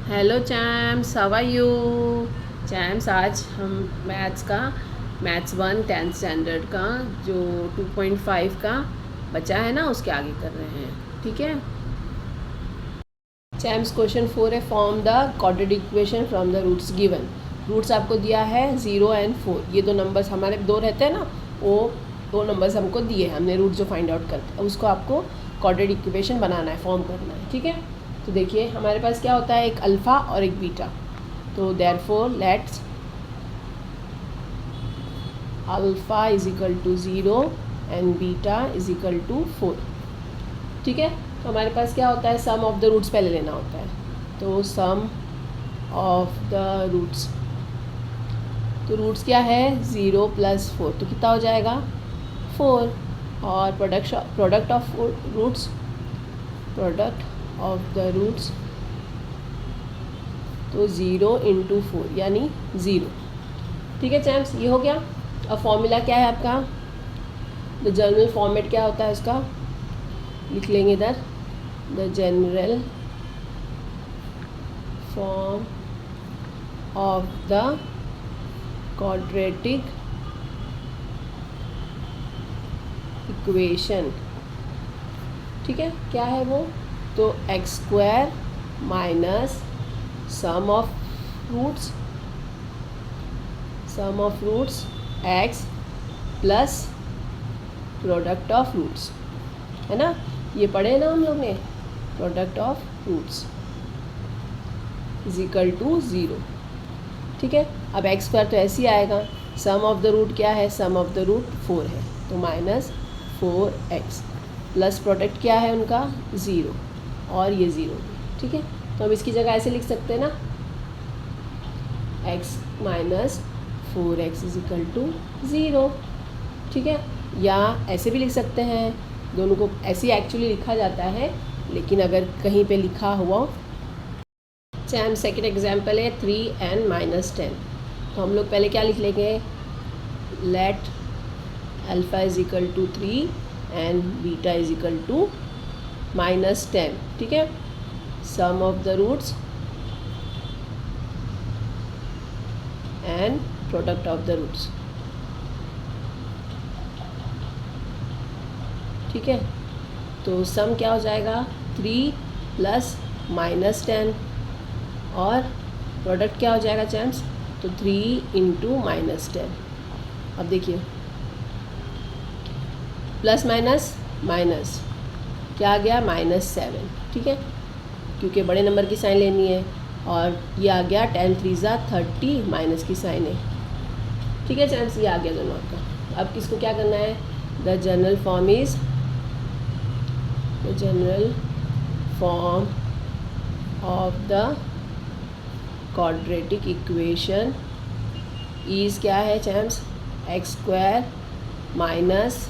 Hello champs, how are you? Champs, आज हम maths 1 10th standard का जो 2.5 का बचा है ना, उसके आगे कर रहे हैं। ठीक है चैम्स, क्वेश्चन 4 है, form the quadratic equation from the roots given. Roots आपको दिया है 0 एंड 4। ये दो नंबर्स हमारे दो रहते हैं ना, वो दो नंबर्स हमको दिए हैं, हमने रूट जो फाइंड आउट करते हैं उसको आपको क्वाड्रेटिक इक्वेशन बनाना है, फॉर्म करना है। ठीक है, तो देखिए हमारे पास क्या होता है, एक अल्फ़ा और एक बीटा। तो therefore let's alpha is equal to 0 and beta is equal to 4। ठीक है, तो हमारे पास क्या होता है, सम ऑफ द रूट्स पहले लेना होता है। तो सम ऑफ द रूट्स, तो रूट्स क्या है, 0 + 4, तो कितना हो जाएगा 4। और product of roots, product of the roots, तो 0 × 4 यानी 0। ठीक है चैम्प्स, ये हो गया। अब फॉर्मूला क्या है आपका, द जनरल फॉर्मेट क्या होता है उसका, लिख लेंगे इधर, the general form of the quadratic equation. ठीक है, क्या है वो, तो x² minus sum of roots x plus product of roots, है ना, ये पढ़े ना हम लोग ने, product of roots is equal to 0। ठीक है, अब x² तो ऐसे ही आएगा, सम ऑफ द रूट क्या है, सम ऑफ द रूट 4 है, तो -4x प्लस प्रोडक्ट क्या है उनका 0 और ये 0। ठीक है, तो हम इसकी जगह ऐसे लिख सकते हैं ना, x - 4x is equal to 0। ठीक है, या ऐसे भी लिख सकते हैं, दोनों को ऐसे ही एक्चुअली लिखा जाता है, लेकिन अगर कहीं पे लिखा हुआ, चैम सेकेंड एग्जाम्पल है 3n - 10। तो हम लोग पहले क्या लिख लेंगे, let alpha is equal to 3 and beta is equal to -10। ठीक है, sum of the roots and product of the roots. ठीक है, तो सम क्या हो जाएगा, 3 + -10, और प्रोडक्ट क्या हो जाएगा चैम्स, तो 3 × -10। अब देखिए प्लस माइनस माइनस क्या आ गया, -7। ठीक है, क्योंकि बड़े नंबर की साइन लेनी है, और ये आ गया 10 × 3 = 30, माइनस की साइन है। ठीक है चैम्स, ये आ गया दोनों आपका। अब किसको क्या करना है, the general form is, the general form of the quadratic equation is क्या है champs, x² minus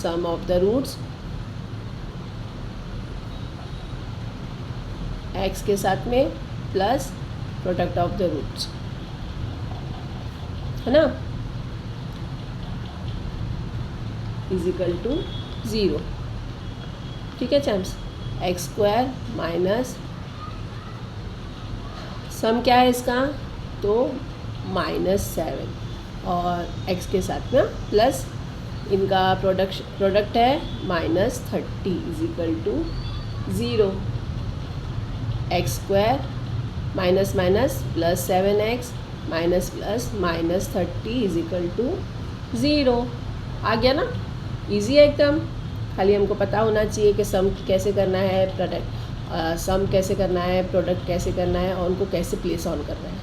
sum of the roots, x के साथ में plus product of the roots, है ना, इज इक्वल टू 0। ठीक है चैम्प्स, x² माइनस सम क्या है इसका, तो -7, और x के साथ में प्लस इनका प्रोडक्ट है -30 is equal to 0। x² minus minus plus 7x minus plus -30 is equal to 0। आ गया ना, इजी है एकदम। खाली हमको पता होना चाहिए कि सम कैसे करना है, सम कैसे करना है, प्रोडक्ट कैसे करना है, और उनको कैसे प्लेस ऑन करना है।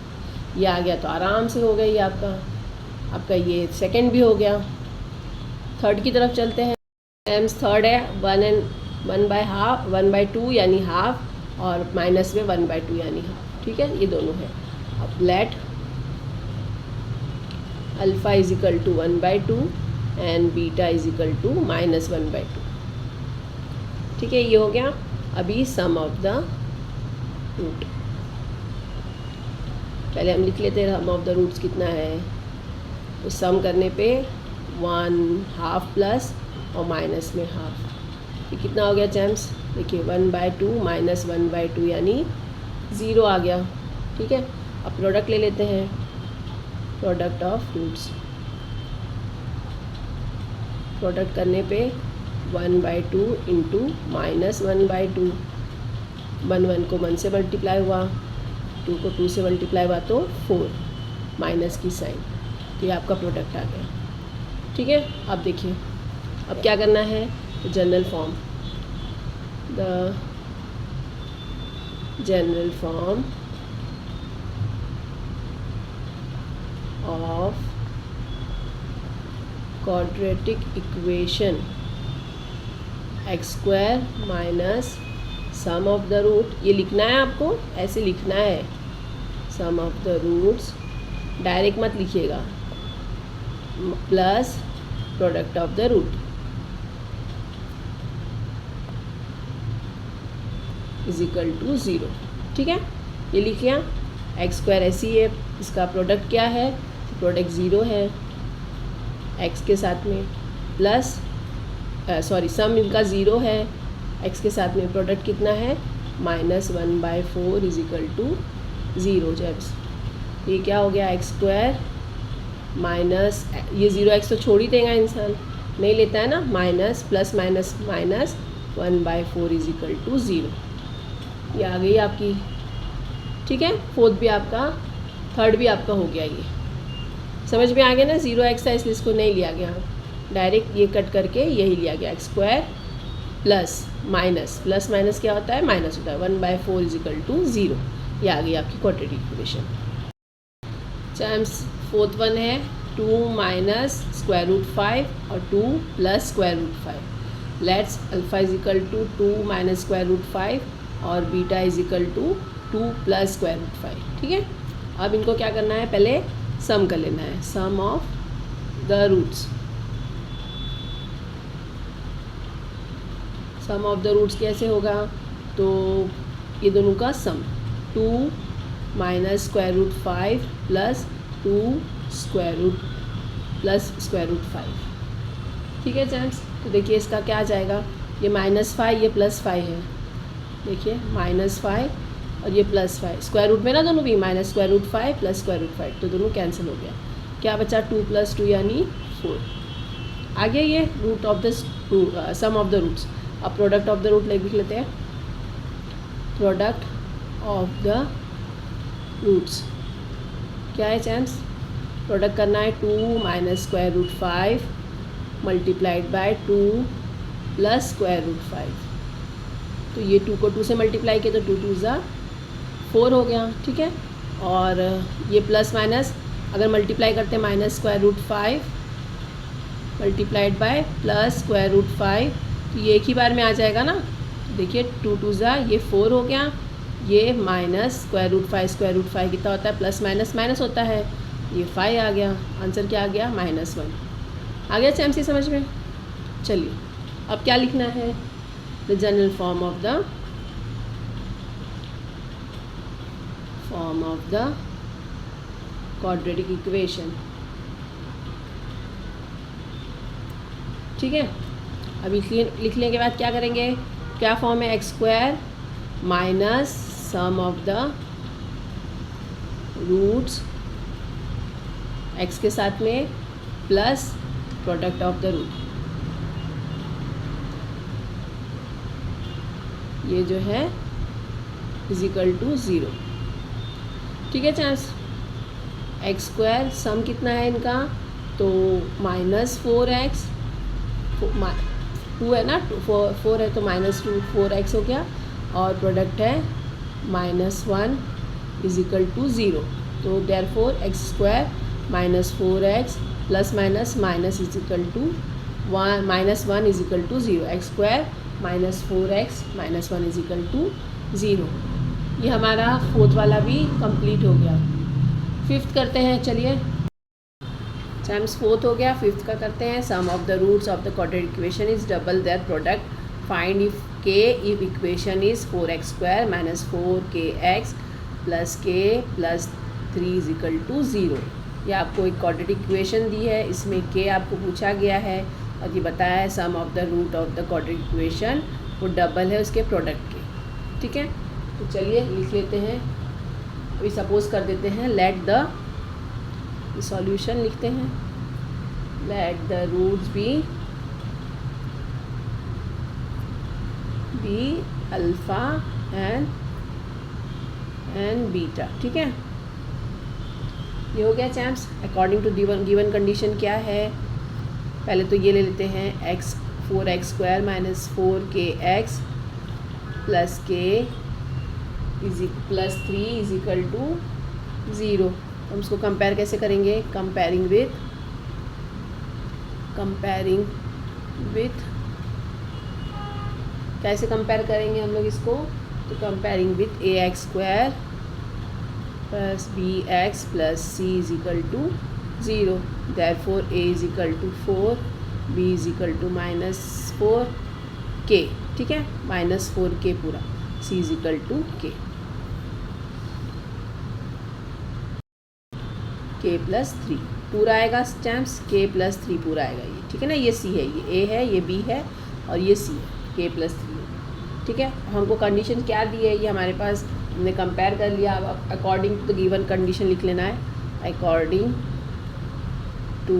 ये आ गया तो आराम से हो गया, ये आपका ये सेकंड भी हो गया। थर्ड की तरफ चलते हैं। एम्स थर्ड है 1/2 यानी हाफ, और माइनस में 1/2 यानी हाफ। ठीक है, ये दोनों है। अब let alpha is equal to 1/2 and beta is equal to -1/2। ठीक है, ये हो गया। अभी सम ऑफ द रूट, पहले हम लिख लेते हैं सम ऑफ द रूट्स कितना है, तो सम करने पे 1/2 प्लस और माइनस में हाफ, ये कितना हो गया चैम्प्स, देखिए 1/2 - 1/2 यानी ज़ीरो आ गया, ठीक है। अब प्रोडक्ट ले लेते हैं, प्रोडक्ट ऑफ रूट्स। प्रोडक्ट करने पे 1/2 इंटू -1/2, 1 को 1 से मल्टीप्लाई हुआ, 2 को 2 से मल्टीप्लाई हुआ तो 4, माइनस की साइन, तो ये आपका प्रोडक्ट आ गया, ठीक है। अब देखिए अब क्या करना है, तो general form, the general form of quadratic equation x² minus sum of the root, ये लिखना है आपको, ऐसे लिखना है, sum of the roots, direct मत लिखिएगा, plus product of the root is equal to 0, ठीक है। ये लिख लिया, x² ऐसी है, इसका प्रोडक्ट क्या है, प्रोडक्ट 0 है x के साथ में, प्लस सम इनका 0 है, x के साथ में प्रोडक्ट कितना है, -1/4 इज इक्वल टू 0। जब ये क्या हो गया, x² माइनस, ये 0x तो छोड़ ही देगा इंसान, नहीं लेता है ना, minus plus minus minus 1/4 is equal to 0। ये आ गई आपकी, ठीक है। फोर्थ भी आपका, थर्ड भी आपका हो गया, ये समझ में आ गया ना। 0x था इसलिए इसको नहीं लिया गया, डायरेक्ट ये कट करके यही लिया गया, x² प्लस माइनस क्या होता है, माइनस होता है, 1/4 इज इक्वल टू 0। ये आ गई आपकी quadratic equation. Champs fourth one है 2 माइनस √5 और 2 plus √5। Let's alpha is equal to 2 minus √5 और beta is equal to 2 plus √5, ठीक है। अब इनको क्या करना है, पहले सम कर लेना है, sum of the roots. Sum of the roots कैसे होगा, तो ये दोनों का सम, 2 माइनस √5 प्लस 2 प्लस √5, ठीक है चैम्स। तो देखिए इसका क्या आ जाएगा, ये -5 ये +5 है, देखिए -5 और ये +5, स्क्वायर रूट में ना दोनों भी, -√5 प्लस √5, तो दोनों कैंसिल हो गया, क्या बचा 2 + 2 यानी 4। आगे ये root of the sum of the roots. अब प्रोडक्ट ऑफ द रूट लिख लेते हैं, प्रोडक्ट ऑफ द रूट्स क्या है चैम्स, प्रोडक्ट करना है 2 माइनस √5 मल्टीप्लाइड बाय 2 प्लस √5। तो ये 2 को 2 से मल्टीप्लाई किया तो 2 2 ज़ा 4 हो गया, ठीक है। और ये प्लस माइनस अगर मल्टीप्लाई करते हैं -√5 मल्टीप्लाइड बाय प्लस √5, तो ये एक ही बार में आ जाएगा ना। देखिए 2 2 ज़ा ये 4 हो गया, ये -√5 कितना होता है, प्लस माइनस माइनस होता है, ये 5 आ गया, आंसर क्या आ गया, -1 आ गया। चैम्सी समझ में। चलिए अब क्या लिखना है, the general form of the quadratic equation, ठीक है। अभी लिखने के बाद क्या करेंगे, क्या फॉर्म है, x² minus sum of the roots, x के साथ में plus product of the root, ये जो है इज इक्वल टू 0, ठीक है चांस। x² सम कितना है इनका, तो -4x, 2 है ना, 4 है तो -2 4x हो गया, और प्रोडक्ट है -1 इज इक्वल टू 0। तो therefore x² -4x plus minus is equal to -1 is equal to 0, x² -4x -1 is equal to 0। ये हमारा फोर्थ वाला भी कंप्लीट हो गया। फिफ्थ करते हैं, चलिए चैम्स फोर्थ हो गया, फिफ्थ का करते हैं। Sum of the roots of the quadratic equation is double their product, find if equation is 4x² -4kx plus k plus 3 is equal to 0। ये आपको एक क्वाड्रेटिक इक्वेशन दी है, इसमें k आपको पूछा गया है और ये बताया है sum of the root of the quadratic equation वो डबल है उसके प्रोडक्ट के, ठीक है। तो चलिए लिख लेते हैं। अभी सपोज कर देते हैं लेट द सॉल्यूशन लिखते हैं, let the roots be alpha and beta. ठीक है, ये हो गया champs. According to given condition क्या है, पहले तो ये ले लेते हैं x 4x² minus 4kx plus k plus 3 is equal to 0। हम उसको कंपेयर कैसे करेंगे, कंपेयरिंग विथ कैसे कंपेयर करेंगे हम लोग इसको, तो comparing with ax² plus bx plus c is equal to 0। Therefore a is equal to 4, b is equal to -4k। ठीक है, -4k पूरा, c is equal to k plus 3 पूरा आएगा स्टैम्प्स, k प्लस 3 पूरा आएगा ये। ठीक है ना, ये c है, ये a है, ये b है और ये c है, k प्लस 3। ठीक है, हमको कंडीशन क्या दी है ये हमारे पास, हमने कंपेयर कर लिया। अब according to the given condition लिख लेना है, according to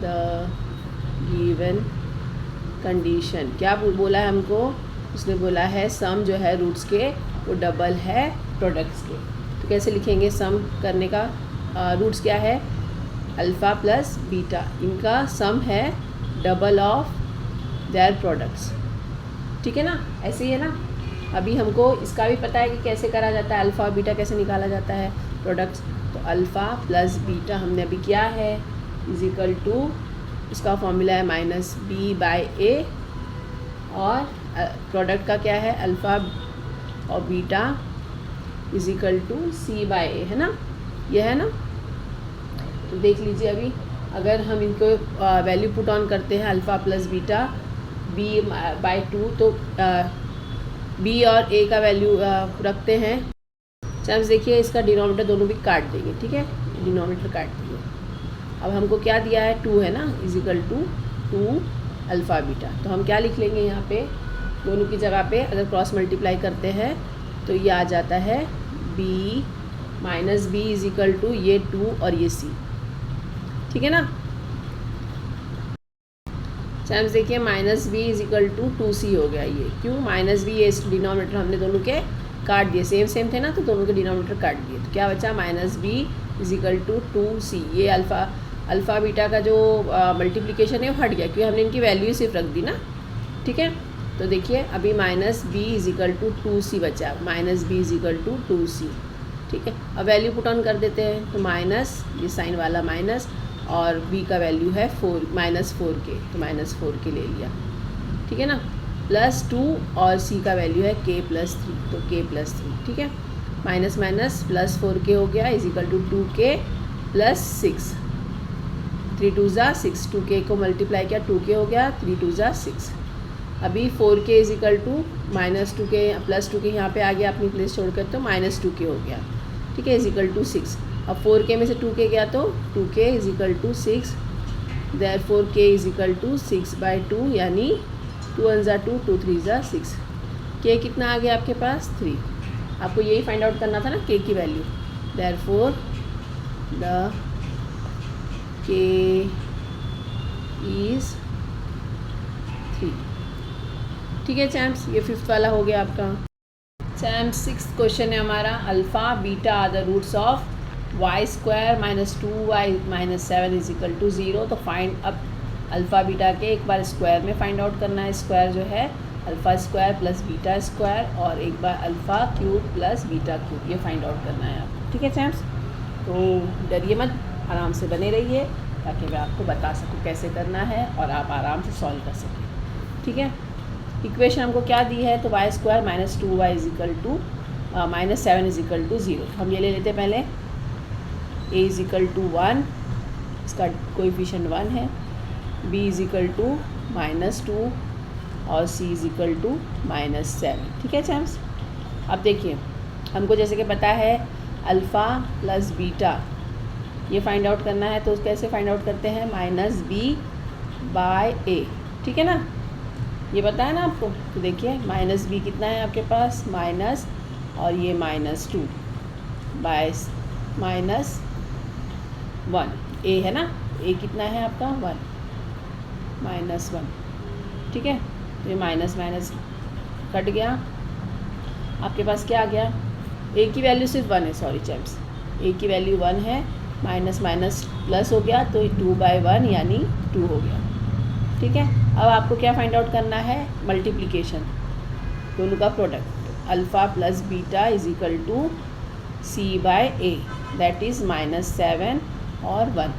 the given condition. क्या बोला है हमको, उसने बोला है सम जो है रूट्स के वो डबल है प्रोडक्ट्स के। तो कैसे लिखेंगे, सम करने का रूट्स क्या है, अल्फ़ा प्लस बीटा, इनका सम है डबल ऑफ देयर प्रोडक्ट्स। ठीक है ना, ऐसे ही है ना। अभी हमको इसका भी पता है कि कैसे करा जाता है, अल्फ़ा बीटा कैसे निकाला जाता है प्रोडक्ट्स। तो अल्फ़ा प्लस बीटा हमने अभी किया है इज इक्वल टू, इसका फॉर्मूला है -b/a और प्रोडक्ट का क्या है, अल्फ़ा और beta is equal to c/a, है ना, यह है ना। तो देख लीजिए अभी अगर हम इनको वैल्यू पुट ऑन करते हैं अल्फ़ा प्लस बीटा b/2, तो b और a का वैल्यू रखते हैं। चैम्प्स देखिए इसका डिनोमिनेटर दोनों भी काट देंगे। ठीक है, डिनोमिनेटर काट देंगे। अब हमको क्या दिया है, 2 है ना, is equal to 2 alpha beta. तो हम क्या लिख लेंगे यहाँ पे, दोनों की जगह पे अगर क्रॉस मल्टीप्लाई करते हैं तो ये आ जाता है b minus b is equal to ये 2 और ये c। ठीक है ना, चैम्प्स देखिए -b is equal to 2c हो गया। ये क्यों, -b ये डिनोमिनेटर हमने दोनों के काट दिए, सेम थे ना, तो दोनों के डिनोमिनेटर काट दिए। तो क्या बचा, -b is equal to 2c। ये अल्फ़ा बीटा का जो मल्टीप्लिकेशन है वो हट गया क्योंकि हमने इनकी वैल्यू सिर्फ रख दी ना। ठीक है, तो देखिए अभी -b is equal to 2c बचा, -b is equal to 2c। ठीक है, अब वैल्यू पुट ऑन कर देते हैं, तो माइनस ये साइन वाला माइनस और b का वैल्यू है -4k, तो -4k ले लिया। ठीक है ना, +2 और c का वैल्यू है k प्लस 3, तो k प्लस 3। ठीक है, माइनस माइनस +4k हो गया is equal to 2k plus 6, 3 2 ज़ा 6, 2k को मल्टीप्लाई किया 2k हो गया, 3 2 ज़ा 6। अभी 4k is equal to -2k plus 2k यहाँ पे आ गया अपनी प्लेस छोड़कर, तो -2k हो गया। ठीक है, इज इक्वल टू 6। अब 4k में से 2k गया तो 2k is equal to 6, therefore k is equal to 6/2, यानी 2 1 ज़ा 2, 2 3 ज़ा 6। k कितना आ गया आपके पास, 3। आपको यही फाइंड आउट करना था ना k की value, therefore the k is 3। ठीक है चैम्प्स, ये 5th वाला हो गया आपका। चैम्प्स 6th क्वेश्चन है हमारा, alpha beta are the roots of y² - 2y - 7 is equal to 0। तो फाइंड अब अल्फ़ा बीटा के एक बार स्क्वायर में फाइंड आउट करना है। स्क्वायर जो है alpha square plus beta square और एक बार alpha cube plus beta cube, ये फाइंड आउट करना है आपको। ठीक है चैम्प्स, तो डरिए मत, आराम से बने रहिए ताकि मैं आपको बता सकूँ कैसे करना है और आप आराम से सॉल्व कर सकें। ठीक है, इक्वेशन हमको क्या दी है, तो y² - 2y is equal to -7 is equal to 0। हम ये ले लेते हैं पहले, a इज इक्वल टू 1, इसका कोएफिशिएंट 1 है, b इज इक्वल टू -2 और c इज इक्वल टू -7। ठीक है चैम्प्स, अब देखिए हमको जैसे कि पता है अल्फ़ा प्लस बीटा ये फाइंड आउट करना है, तो कैसे फाइंड आउट करते हैं, -b/a। ठीक है ना, ये पता है ना आपको। तो देखिए माइनस बी कितना है आपके पास, माइनस, और ये -2 बाय -1। ए है ना, ए कितना है आपका 1, -1, ठीक है। तो ये माइनस माइनस कट गया, आपके पास क्या आ गया, ए की वैल्यू सिर्फ 1 है, सॉरी चैम्प्स, ए की वैल्यू 1 है, माइनस माइनस प्लस हो गया तो 2/1 यानी 2 हो गया, ठीक है। अब आपको क्या फाइंड आउट करना है, मल्टीप्लिकेशन, दोनों का product, alpha plus beta is equal to c/a, that is -7 और 1,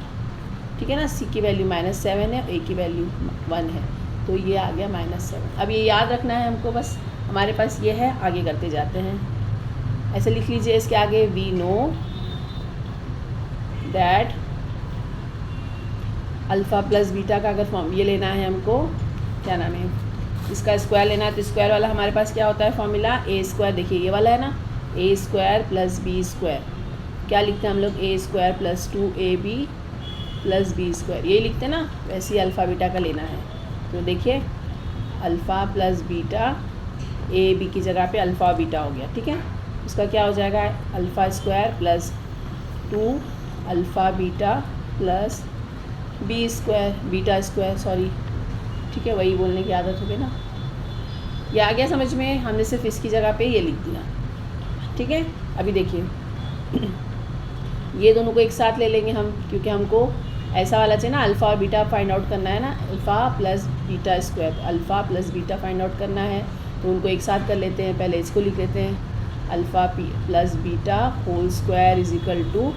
ठीक है ना। c की वैल्यू -7 है, a की वैल्यू 1 है, तो ये आ गया -7। अब ये याद रखना है हमको, बस हमारे पास ये है, आगे करते जाते हैं। ऐसे लिख लीजिए इसके आगे, we know that alpha plus beta का अगर फॉर्म ये लेना है हमको, क्या नाम है, इसका स्क्वायर लेना है, तो स्क्वायर वाला हमारे पास क्या होता है फॉर्मूला, a², देखिए ये वाला है ना, a² + b², क्या लिखते हैं हम लोग, a² + 2ab + b², ये लिखते हैं ना, वैसे ही अल्फ़ा बीटा का लेना है। तो देखिए alpha plus beta, A B की जगह पे अल्फ़ा बीटा हो गया, ठीक है। उसका क्या हो जाएगा, α² + 2 अल्फ़ा बीटा प्लस बीटा², सॉरी, ठीक है, वही बोलने की आदत हो गई ना। ये आ गया समझ में, हमने सिर्फ इसकी जगह पे ये लिख दिया, ठीक है। अभी देखिए ये दोनों को एक साथ ले लेंगे हम, क्योंकि हमको ऐसा वाला चाहिए ना, अल्फ़ा और बीटा फाइंड आउट करना है ना, alpha plus beta, alpha plus beta find out करना है, तो उनको एक साथ कर लेते हैं। पहले इसको लिख लेते हैं, alpha plus beta whole square is equal to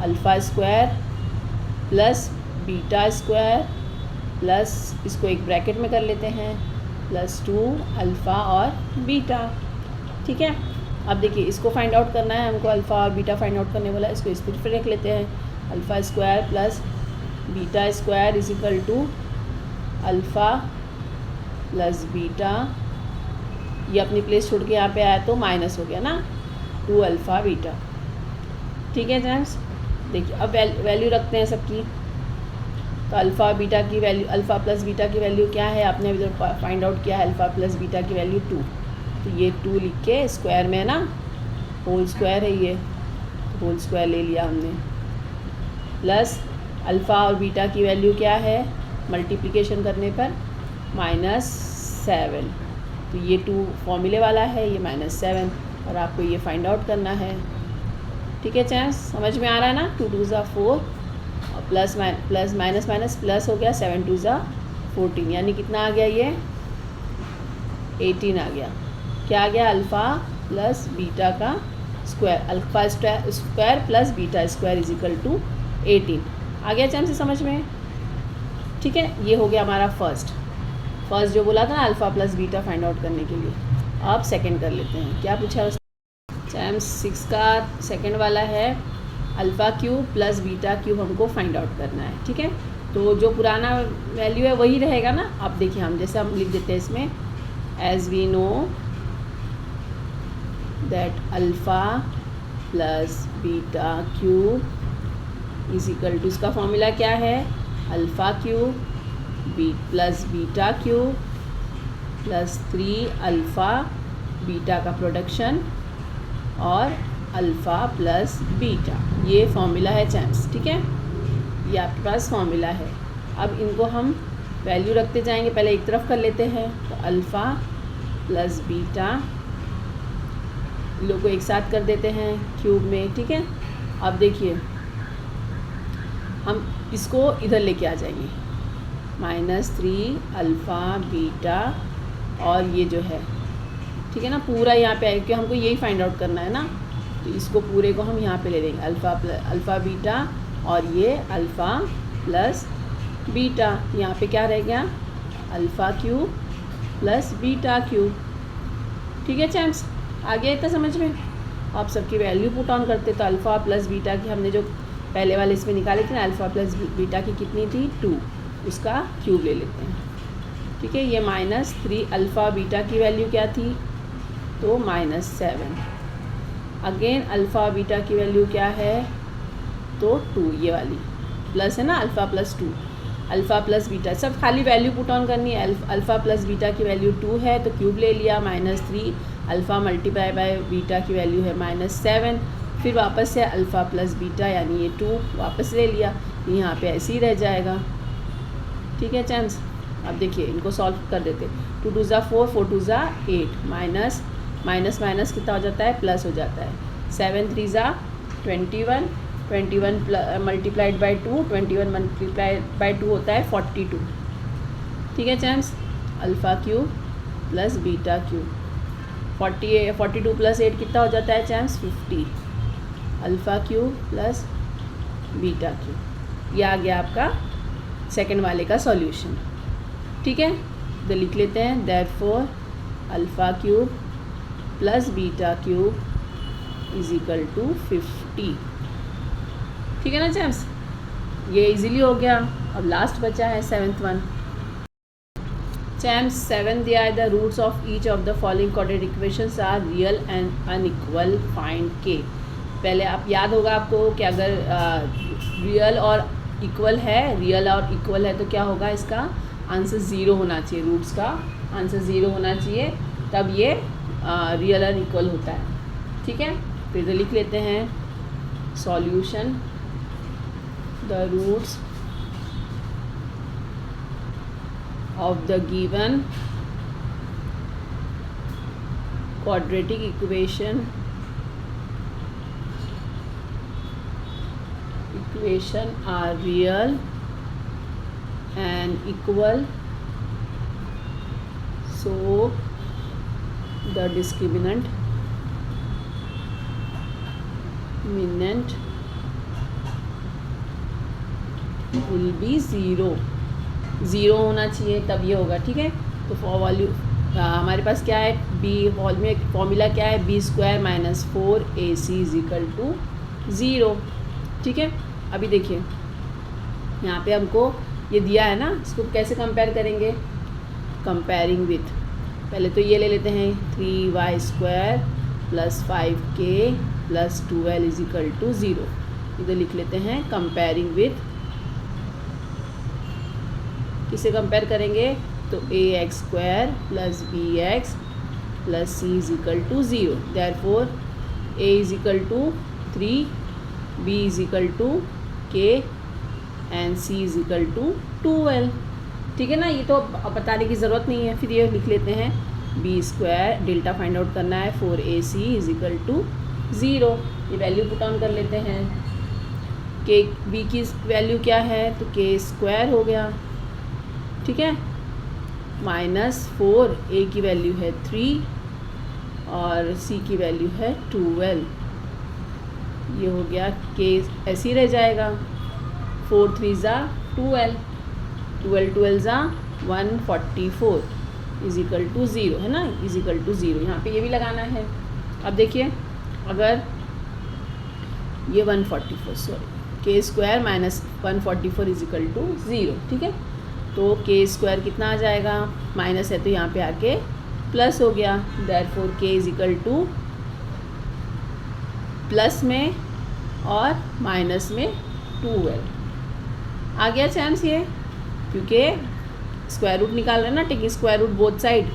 α² plus beta plus, इसको एक ब्रैकेट में कर लेते हैं, +2 अल्फ़ा और बीटा, ठीक है। अब देखिए इसको फाइंड आउट करना है हमको, अल्फ़ा और बीटा फाइंड आउट करने वाला, इसको इस पर रख लेते हैं, α² plus beta is equal to alpha plus beta, ये अपनी प्लेस छोड़ के यहाँ पे आया तो माइनस हो गया ना, 2 अल्फ़ा बीटा, ठीक है जेंट्स। देखिए अब वैल्यू रखते हैं सबकी, तो अल्फ़ा बीटा की वैल्यू, अल्फ़ा प्लस बीटा की वैल्यू क्या है, आपने अभी तो फाइंड आउट किया है, अल्फ़ा प्लस बीटा की वैल्यू 2, तो ये 2 लिख के स्क्वायर में है ना, होल स्क्वायर है ये, होल स्क्वायर ले लिया हमने, प्लस अल्फ़ा और बीटा की वैल्यू क्या है, मल्टीप्लिकेशन करने पर -7, तो ये 2 फॉर्मूले वाला है, ये -7, और आपको ये फाइंड आउट करना है, ठीक है चैम्स, समझ में आ रहा है ना। 2 2 ज़ा 4 और प्लस माइनस माइनस प्लस हो गया, 7 2 ज़ा 14, यानी कितना आ गया, ये 18 आ गया। क्या आ गया, अल्फ़ा प्लस बीटा का square, alpha square plus beta is equal to 18 आ गया चैम्स, समझ में, ठीक है। ये हो गया हमारा फर्स्ट जो बोला था ना, alpha plus beta find out करने के लिए। अब सेकंड कर लेते हैं, क्या पूछा है चैम्स, 6 का सेकंड वाला है, α³ प्लस β³ हमको फाइंड आउट करना है, ठीक है। तो जो पुराना वैल्यू है वही रहेगा ना। अब देखिए हम जैसे हम लिख देते हैं इसमें, as we know that alpha plus β³ is equal to, इसका फॉर्मूला क्या है, α³ प्लस β³ प्लस 3 अल्फ़ा बीटा का प्रोडक्शन और अल्फ़ा प्लस बीटा, ये फॉर्मूला है चैम्स, ठीक है, ये आपके पास फॉर्मूला है। अब इनको हम वैल्यू रखते जाएंगे, पहले एक तरफ कर लेते हैं, तो अल्फ़ा प्लस बीटा इन लोग को एक साथ कर देते हैं क्यूब में, ठीक है। अब देखिए हम इसको इधर लेके आ जाएंगे, -3 अल्फ़ा बीटा, और ये जो है, ठीक है ना, पूरा यहाँ पे आए, क्योंकि हमको यही फाइंड आउट करना है ना, तो इसको पूरे को हम यहाँ पे ले लेंगे, अल्फ़ा बीटा और ये अल्फ़ा प्लस बीटा, यहाँ पे क्या रह गया, α³ प्लस β³, ठीक है चैम्प्स, आ गया इतना समझ में। आप सबकी वैल्यू पुट ऑन करते, तो अल्फ़ा प्लस बीटा की हमने जो पहले वाले इसमें निकाली थी ना, अल्फ़ा प्लस बीटा की कितनी थी, 2, उसका क्यूब ले लेते हैं, ठीक है। ये -3 अल्फ़ा बीटा की वैल्यू क्या थी, तो -7, अगेन अल्फ़ा बीटा की वैल्यू क्या है, तो 2, ये वाली प्लस है ना, alpha plus 2, alpha plus beta, सब खाली वैल्यू पुट ऑन करनी है। अल्फ़ा प्लस बीटा की वैल्यू 2 है तो क्यूब ले लिया, -3 अल्फ़ा मल्टीप्लाई बाय बीटा की वैल्यू है -7, फिर वापस से अल्फ़ा प्लस बीटा यानी ये 2 वापस ले लिया, यहाँ पे ऐसे ही रह जाएगा। ठीक है चैम्स, अब देखिए इनको सॉल्व कर देते। 2 2 ज़ा 4, 4 2 ज़ा 8, माइनस माइनस माइनस कितना हो जाता है, प्लस हो जाता है। 7 3 ज़ा 21, 21 मल्टीप्लाइड बाई 2, 21 मल्टीप्लाइड बाई 2 होता है 42। ठीक है चैम्स, alpha cube plus beta cube, 42 plus 8 कितना हो जाता है चैम्स, 50। Alpha cube plus beta cube, ये आ गया आपका सेकंड वाले का सॉल्यूशन। ठीक है, तो लिख लेते हैं therefore alpha cube plus beta cube is equal to 50। ठीक है ना चैम्स, ये इजीली हो गया। अब लास्ट बचा है 7th वन। चैम्स 7 दिया है the roots of each of the following quadratic equations are real and unequal, find K. पहले आप याद होगा आपको कि अगर रियल और इक्वल है, रियल और इक्वल है तो क्या होगा, इसका आंसर 0 होना चाहिए, रूट्स का आंसर 0 होना चाहिए, तब ये रियल और इक्वल होता है। ठीक है, फिर तो लिख लेते हैं solution the roots of the given quadratic equation are real and equal, so the discriminant will be 0 होना चाहिए, तब ये होगा। ठीक है, तो हमारे पास क्या है, बी वॉल में फॉर्मूला क्या है, b² - 4ac = 0। ठीक है, अभी देखिए यहाँ पे हमको ये दिया है ना, इसको कैसे कंपेयर करेंगे, कंपेयरिंग विथ, पहले तो ये ले लेते हैं 3y² + 5k + 12 = 0। इधर लिख लेते हैं कंपेयरिंग विथ, किसे कंपेयर करेंगे, तो ax² + bx + c = 0। Therefore a = 3, b = k and c = 12। ठीक है ना, ये तो बताने की ज़रूरत नहीं है। फिर ये लिख लेते हैं b² डेल्टा फाइंड आउट करना है, 4ac = 0, ये वैल्यू पुट ऑन कर लेते हैं। k b की वैल्यू क्या है, तो k² हो गया। ठीक है, -4 a की वैल्यू है 3 और c की वैल्यू है 12, ये हो गया k ऐसे ही रह जाएगा। 4 3 ज़ा 12, 12 12 ज़ा 144 = 0 है ना, =0, यहाँ पे ये भी लगाना है। अब देखिए अगर ये 144 k² - 144 = 0। ठीक है, तो k² कितना आ जाएगा, माइनस है तो यहाँ पे आके प्लस हो गया। देयरफॉर k = प्लस में और माइनस में 12 आ गया चांस ये, क्योंकि स्क्वायर रूट निकाल रहे हैं ना, taking square root both side,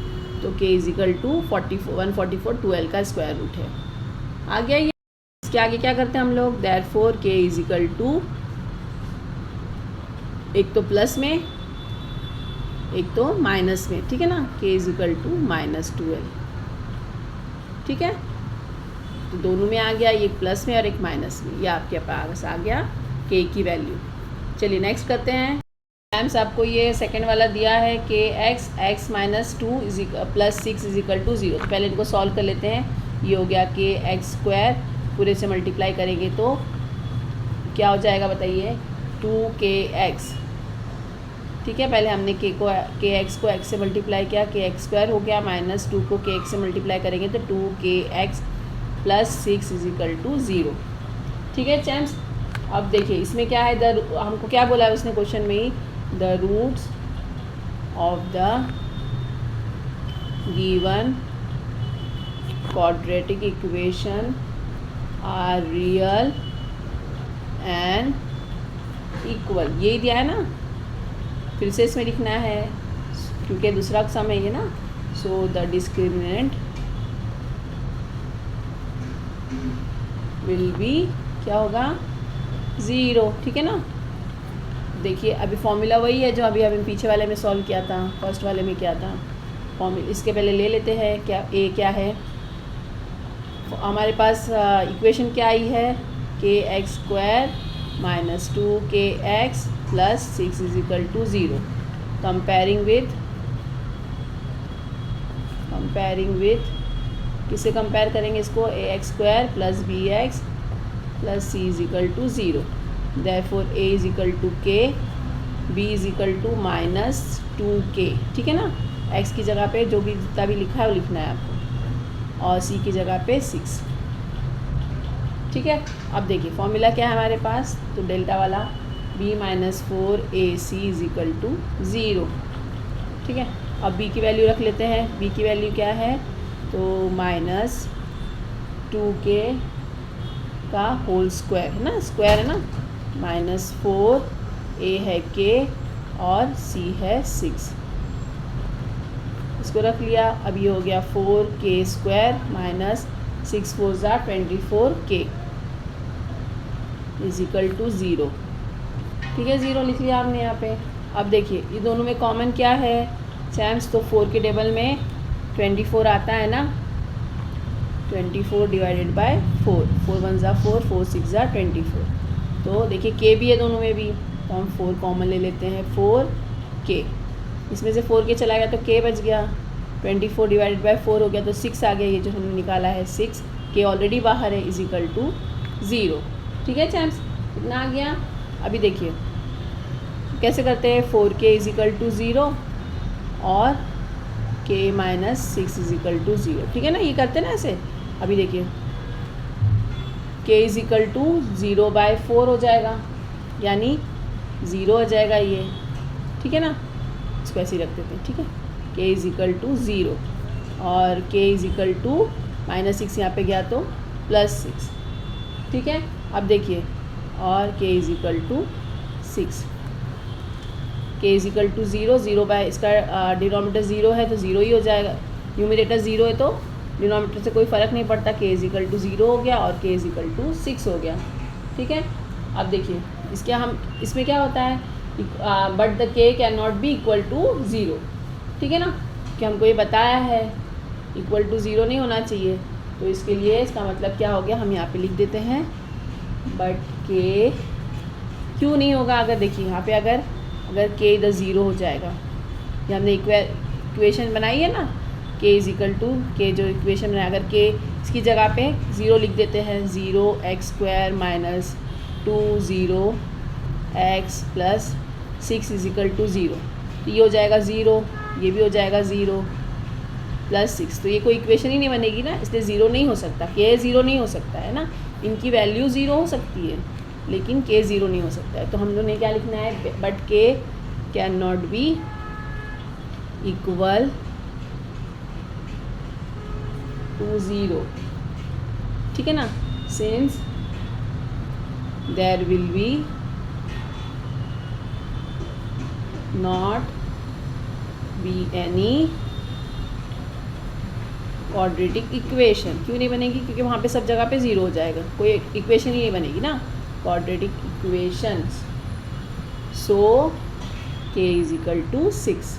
तो k = 144 12 का स्क्वायर रूट है, आ गया ये। इसके आगे क्या करते हैं हम लोग, देयरफॉर k = एक तो प्लस में एक तो माइनस में। ठीक है ना, k = -12। ठीक है, तो दोनों में आ गया, एक प्लस में और एक माइनस में, ये आपके पास आ गया k की वैल्यू। चलिए नेक्स्ट करते हैं। टाइम्स आपको ये सेकंड वाला दिया है kx x - 2 + 6 = 0। तो पहले इनको सॉल्व कर लेते हैं। ये हो गया kx² पूरे से मल्टीप्लाई करेंगे तो क्या हो जाएगा बताइए, 2kx। ठीक है, पहले हमने kx को x से मल्टीप्लाई किया, kx² हो गया, -2 को kx से मल्टीप्लाई करेंगे तो 2kx + 6 = 0। ठीक है चैम्स, अब देखिए इसमें क्या है, हमको क्या बोला है उसने क्वेश्चन में ही, the roots of the given quadratic equation are real and equal, यही दिया है ना, फिर से इसमें लिखना है क्योंकि दूसरा सम है ये ना। So the discriminant will be क्या होगा 0, ठीक है ना। देखिए अभी फॉर्मूला वही है जो अभी हमने पीछे वाले में सॉल्व किया था, फर्स्ट वाले में किया था। फॉर्मूला इसके पहले ले लेते हैं क्या ए क्या है। हमारे पास इक्वेशन क्या आई है kx² - 2kx + 6 = 0। कंपेयरिंग विथ किससे कंपेयर करेंगे इसको, ax² + bx + c = 0। Therefore a = k, b = -2k, ठीक है ना। x की जगह पे जो भी जितना भी लिखा है वो लिखना है आपको, और c की जगह पे 6, ठीक है। अब देखिए फॉर्मूला क्या है हमारे पास, तो डेल्टा वाला b - 4ac = 0, ठीक है। अब b की वैल्यू रख लेते हैं, b की वैल्यू क्या है, तो -2k का होल स्क्वायर है ना, स्क्वायर है ना, -4 a है k और c है 6, इसको रख लिया। अब ये हो गया 4k² - 6 4 24k = 0, ठीक है। 0 लिख लिया आपने यहाँ पे। अब देखिए ये दोनों में कॉमन क्या है सैम्स, तो 4 के टेबल में 24 आता है ना, 24 / 4, 4 1 = 4, 4 6 = 24। तो देखिए k भी है दोनों में भी, तो हम 4 कॉमन ले लेते हैं, 4k, इसमें से 4k चला गया तो k बच गया, 24 / 4 हो गया तो 6 आ गया, ये जो हमने निकाला है 6, k ऑलरेडी बाहर है = 0, ठीक है चैम्प्स, इतना आ गया। अभी देखिए कैसे करते हैं, 4k = 0 और k - 6 = 0, ठीक है ना, ये करते हैं ना ऐसे। अभी देखिए k = 0/4 हो जाएगा, यानी 0 हो जाएगा ये, ठीक है ना, इसको ऐसे ही रख देते हैं, ठीक है। k = 0 और k = -6 यहाँ पे गया तो +6, ठीक है। अब देखिए और k = 6, k = 0, 0 इसका डिनोमिनेटर 0 है तो 0 ही हो जाएगा, न्यूमरेटर 0 है तो डिनोमिनेटर से कोई फ़र्क नहीं पड़ता, k = 0 हो गया और k = 6 हो गया, ठीक है। अब देखिए इसमें क्या होता है, but the k can not B = 0, ठीक है ना, कि हमको ये बताया है =0 नहीं होना चाहिए, तो इसके लिए इसका मतलब क्या हो गया, हम यहाँ पे लिख देते हैं बट k क्यों नहीं होगा। अगर देखिए यहाँ पे अगर k इधर 0 हो जाएगा, ये हमने इक्वेशन बनाई है ना, k = k जो इक्वेशन बनाया, अगर k इसकी जगह पे 0 लिख देते हैं, 0x² - 20x + 6 = 0, तो ये हो जाएगा 0, ये भी हो जाएगा 0 + 6, तो ये कोई इक्वेशन ही नहीं बनेगी ना, इसलिए 0 नहीं हो सकता, k 0 नहीं हो सकता है ना, इनकी वैल्यू 0 हो सकती है लेकिन k 0 नहीं हो सकता है। तो हम लोग ने क्या लिखना है, but k can not be equal to 0, ठीक है ना, since there will be not be any quadratic equation. क्यों नहीं बनेगी, क्योंकि वहाँ पे सब जगह पे 0 हो जाएगा, कोई इक्वेशन ही नहीं बनेगी ना, क्वाड्रेटिक इक्वेशंस। सो k = 6।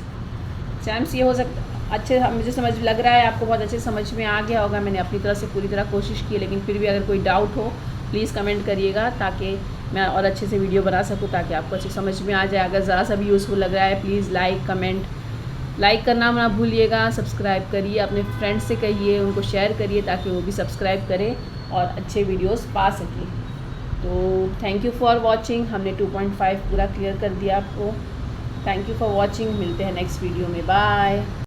चैम्प्स ये हो सकता अच्छे, मुझे समझ लग रहा है आपको बहुत अच्छे समझ में आ गया होगा, मैंने अपनी तरफ से पूरी तरह कोशिश की, लेकिन फिर भी अगर कोई डाउट हो प्लीज़ कमेंट करिएगा ताकि मैं और अच्छे से वीडियो बना सकूँ, ताकि आपको अच्छे समझ में आ जाए। अगर ज़रा सा भी यूज़फुल लग रहा है प्लीज़ लाइक करना ना भूलिएगा, सब्सक्राइब करिए, अपने फ्रेंड्स से कहिए, उनको शेयर करिए ताकि वो भी सब्सक्राइब करें और अच्छे वीडियोस पा सकें। तो थैंक यू फॉर वॉचिंग, हमने 2.5 पूरा क्लियर कर दिया आपको। थैंक यू फॉर वॉचिंग, मिलते हैं नेक्स्ट वीडियो में, बाय।